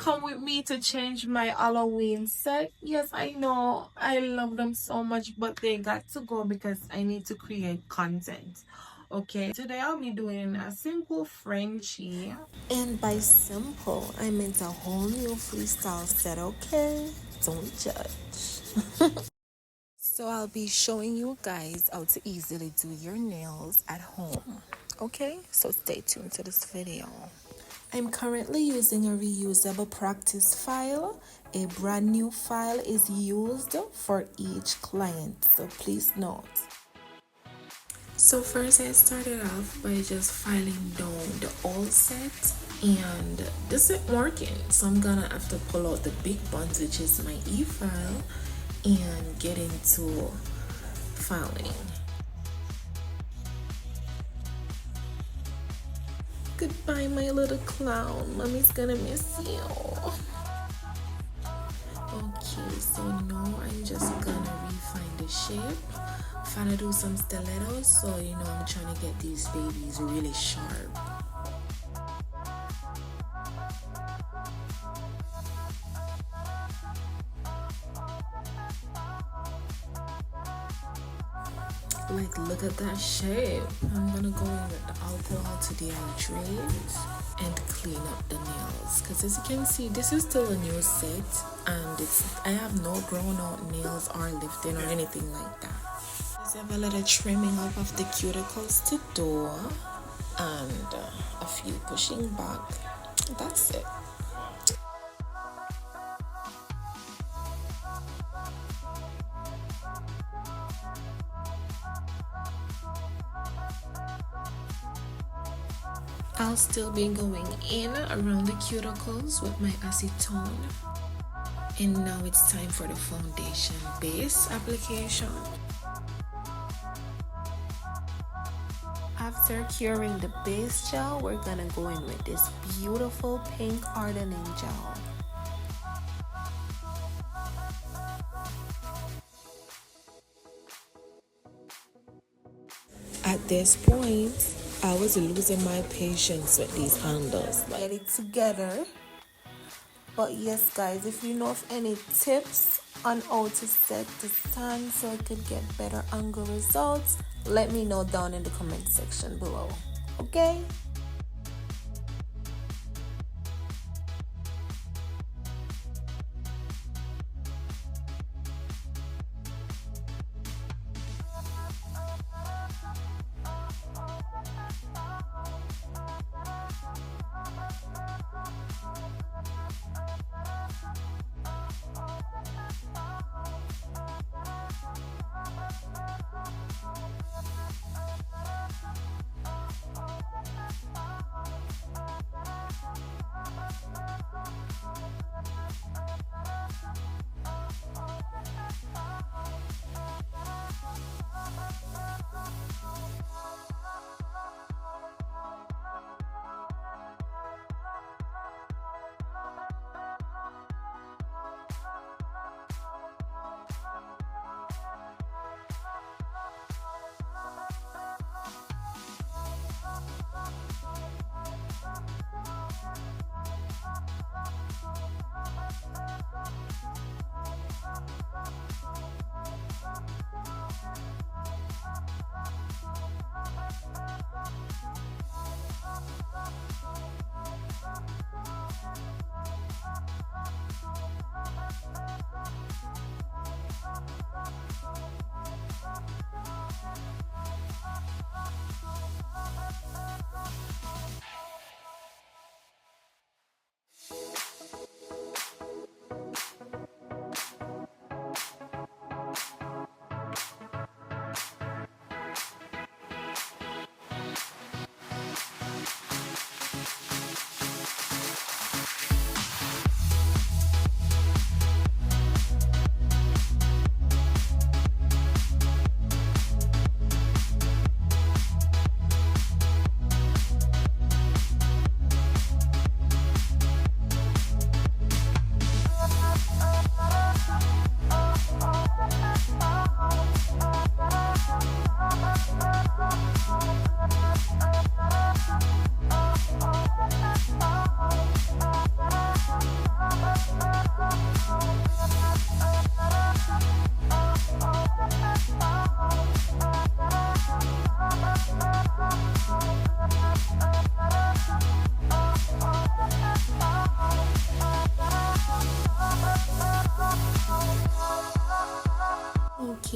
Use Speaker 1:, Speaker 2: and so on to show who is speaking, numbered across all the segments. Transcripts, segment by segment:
Speaker 1: come with me to change my Halloween set. Yes, I know I love them so much, but they got to go because I need to create content. Okay, today I'll be doing a simple Frenchie. And by simple, I meant a whole new freestyle set, okay? Don't judge. So I'll be showing you guys how to easily do your nails at home. Okay, so stay tuned to this video. I'm currently using a reusable practice file. A brand new file is used for each client, so please note. So first I started off by just filing down the old set, and this isn't working, so I'm gonna have to pull out the big buns, which is my e-file, and get into filing. Goodbye, my little clown. Mommy's gonna miss you. Okay, so now I'm just gonna refine the shape. I'm gonna do some stilettos, so you know I'm trying to get these babies really sharp. Like, look at that shape. I'm gonna go in with the alcohol to dehydrate and clean up the nails, because as you can see, this is still a new set, and I have no grown out nails or lifting or anything like that. Just have a little trimming up of the cuticles to do, and a few pushing back. That's it. I'll still be going in around the cuticles with my acetone. And now it's time for the foundation base application. After curing the base gel, we're gonna go in with this beautiful pink hardening gel. At this point, I was losing my patience with these handles. Get it together. But yes, guys, if you know of any tips on how to set the stand so I could get better angle results, let me know down in the comment section below. Okay?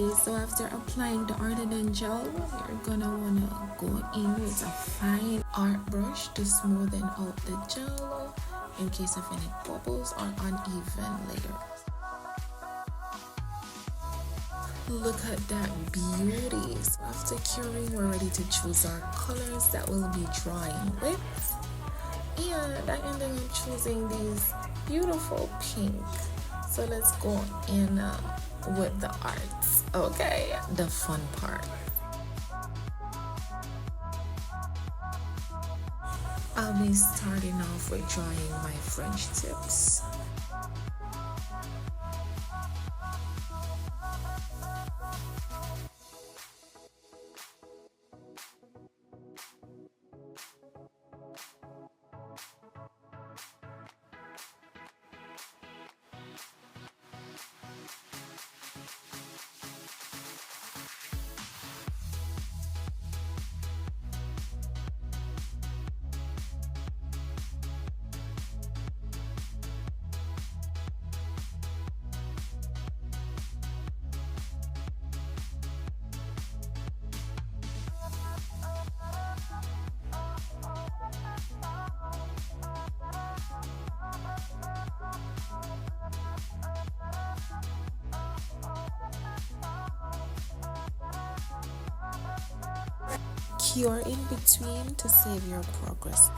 Speaker 1: Okay, so after applying the Arden gel, you're gonna wanna go in with a fine art brush to smoothen out the gel in case of any bubbles or uneven layers. Look at that beauty. So after curing, we're ready to choose our colors that we'll be drawing with. And I ended up choosing these beautiful pink. So let's go in with the arts, okay? The fun part. I'll be starting off with drawing my French tips. Cure in between to save your progress.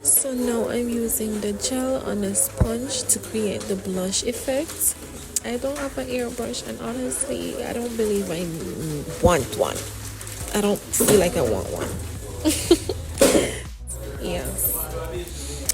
Speaker 1: So now I'm using the gel on a sponge to create the blush effect. I don't have an airbrush, and honestly I don't believe I want one. I don't feel like I want one.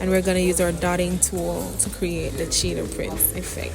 Speaker 1: and we're going to use our dotting tool to create the cheetah prints effect.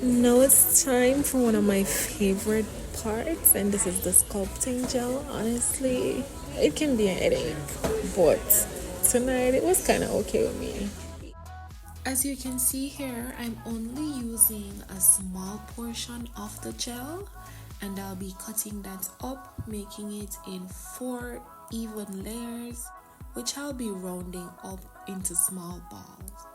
Speaker 1: Now it's time for one of my favorite parts, and this is the sculpting gel. Honestly, it can be a headache, but tonight it was kind of okay with me. As you can see here, I'm only using a small portion of the gel, and I'll be cutting that up, making it in 4 even layers, which I'll be rounding up into small balls.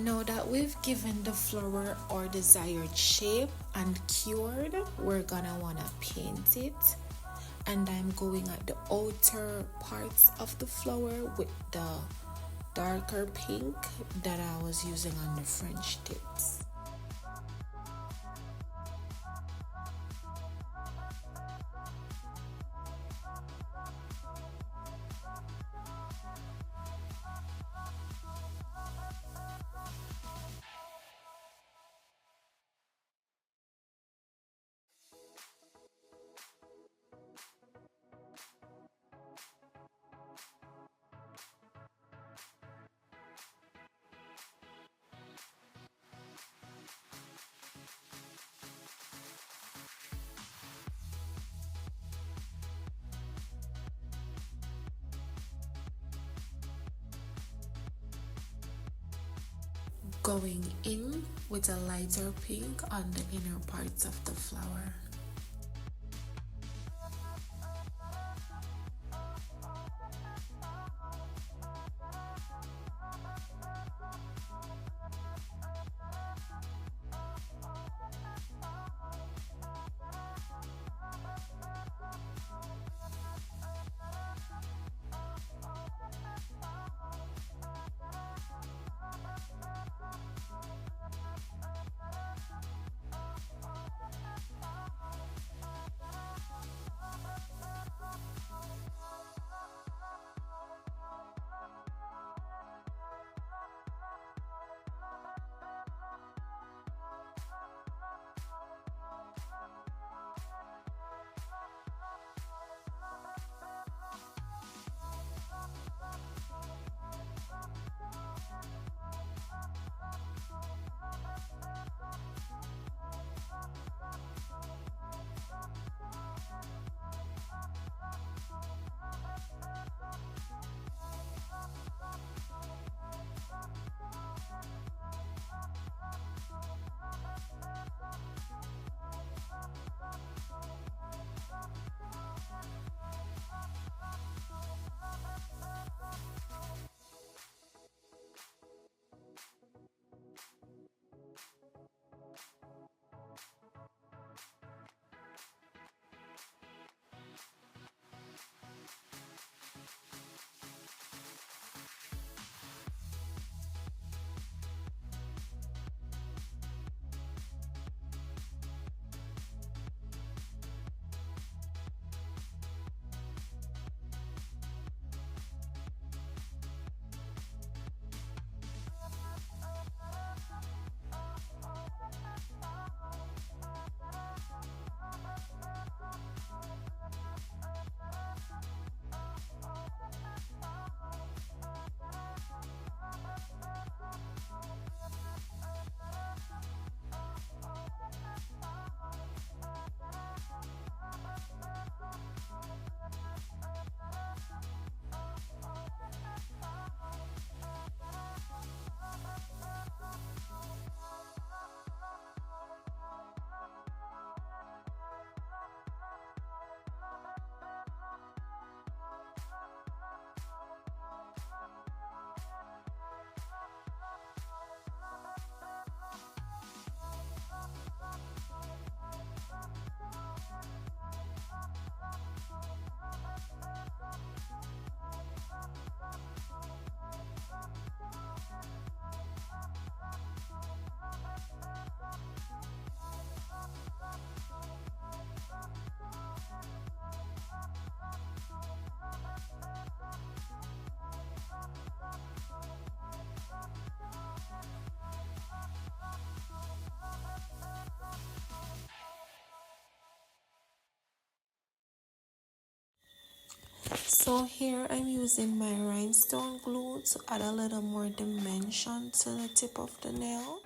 Speaker 1: Now that we've given the flower our desired shape and cured, we're gonna wanna paint it. And I'm going at the outer parts of the flower with the darker pink that I was using on the French tips. Going in with a lighter pink on the inner parts of the flower. So here I'm using my rhinestone glue to add a little more dimension to the tip of the nail.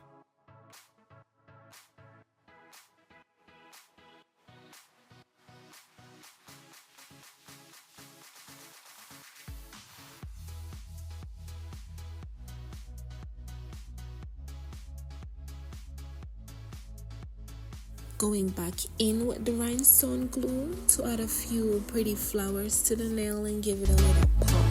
Speaker 1: Going back in with the rhinestone glue to add a few pretty flowers to the nail and give it a little pop.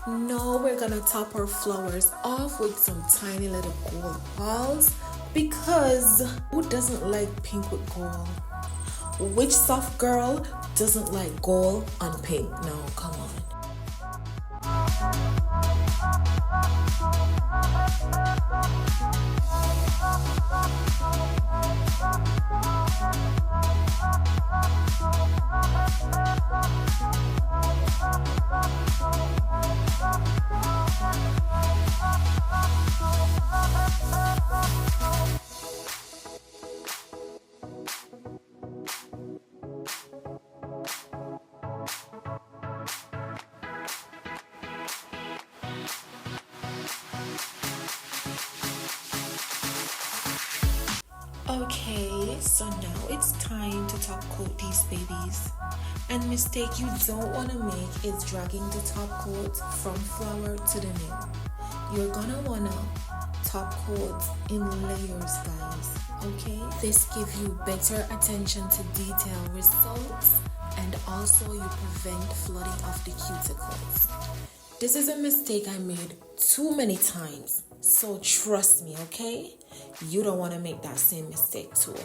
Speaker 1: Now we're gonna top our flowers off with some tiny little gold balls, because who doesn't like pink with gold? Which soft girl doesn't like gold on pink? No, come on. Okay, so now it's time to top coat these babies. And mistake you don't want to make is dragging the top coat from flower to the nail. You're gonna wanna top coat in layers, guys. Okay, this gives you better attention to detail results, and also you prevent flooding of the cuticles. This is a mistake I made too many times, so trust me, okay? You don't want to make that same mistake too.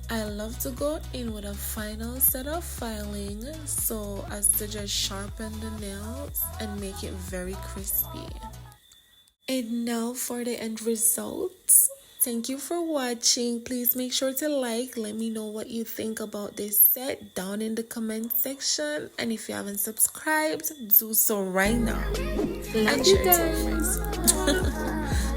Speaker 1: I love to go in with a final set of filing so as to just sharpen the nails and make it very crispy. And now for the end results. Thank you for watching. Please make sure to let me know what you think about this set down in the comment section. And if you haven't subscribed, do so right now. And share it to your friends.